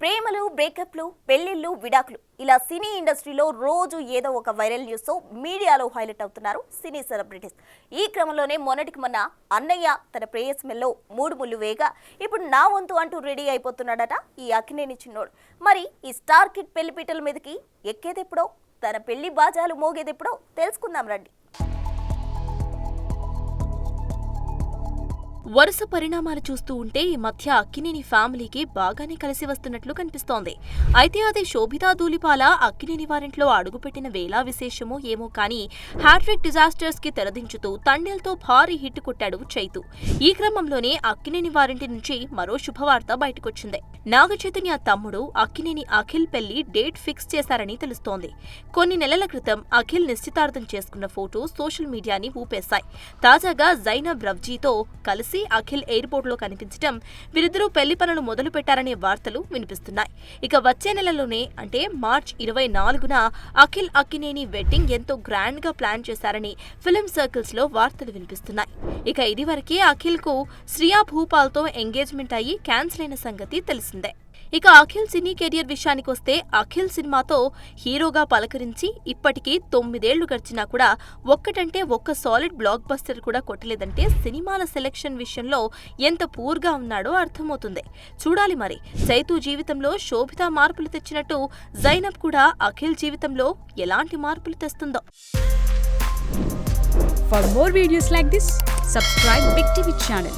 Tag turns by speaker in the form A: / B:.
A: ప్రేమలు, బ్రేకప్లు, పెళ్లిళ్ళు, విడాకులు ఇలా సినీ ఇండస్ట్రీలో రోజు ఏదో ఒక వైరల్ న్యూస్తో మీడియాలో హైలైట్ అవుతున్నారు సినీ సెలబ్రిటీస్. ఈ క్రమంలోనే మొన్నటికి మొన్న అన్నయ్య తన ప్రేయస్మెల్లో 3 ముళ్ళు వేగా ఇప్పుడు నా వంతు అంటూ రెడీ అయిపోతున్నాడట ఈ అక్కినేని చిన్నోడు. మరి ఈ స్టార్ కిడ్ పెళ్లిపీటల మీదకి ఎక్కేదెప్పుడో, తన పెళ్లి బాజాలు మోగేదెప్పుడో తెలుసుకుందాం రండి.
B: వరుస పరిణామాలు చూస్తూ ఉంటే ఈ మధ్య అక్కినేని ఫ్యామిలీకి బాగానే కలిసి వస్తున్నట్లు కనిపిస్తోంది. అయితే అదే శోభితా ధూళిపాల అక్కినేని వారింట్లో అడుగుపెట్టిన వేళ విశేషమో ఏమో కానీ హ్యాట్రిక్ డిజాస్టర్స్ కి తెరదించుతూ తండేల్తో భారీ హిట్ కొట్టాడు చైతు. ఈ క్రమంలోనే అక్కినేని వారింటి నుంచి మరో శుభవార్త బయటకొచ్చింది. నాగ చైతన్య తమ్ముడు అక్కినేని అఖిల్ పెళ్లి డేట్ ఫిక్స్ చేశారని తెలుస్తోంది. కొన్ని నెలల క్రితం అఖిల్ నిశ్చితార్థం చేసుకున్న ఫోటో సోషల్ మీడియాని ఊపేశాయి. తాజాగా జైనబ్ రవ్జీతో కలిసి అఖిల్ ఎయిర్పోర్ట్ లో కనిపించడం, వీరిద్దరూ పెళ్లి పనులు మొదలు పెట్టారనే వార్తలు వినిపిస్తున్నాయి. ఇక వచ్చే నెలలోనే అంటే మార్చి 24న అఖిల్ అక్కినేని వెడ్డింగ్ ఎంతో గ్రాండ్ గా ప్లాన్ చేశారని ఫిల్మ్ సర్కిల్స్ లో వార్తలు వినిపిస్తున్నాయి. ఇక ఇదివరకే అఖిల్ కు శ్రియా భూపాల్ తో ఎంగేజ్మెంట్ అయ్యి క్యాన్సిల్ అయిన సంగతి తెలిసిందే. ఇక అఖిల్ సినీ కెరియర్ విషయానికొస్తే అఖిల్ సినిమాతో హీరోగా పలకరించి ఇప్పటికీ 9 ఏళ్లు గడిచినా కూడా ఒక్కటంటే ఒక్క సాలిడ్ బ్లాక్ బస్టర్ కూడా కొట్టలేదంటే సినిమాల సెలెక్షన్ విషయంలో ఎంత పూర్గా ఉన్నాడో అర్థమవుతుంది. చూడాలి మరి చైతు జీవితంలో శోభిత మార్పులు తెచ్చినట్టు జైనబ్ కూడా అఖిల్ జీవితంలో ఎలాంటి మార్పులు తెస్తుందో.
C: For more videos like this, subscribe Big TV channel.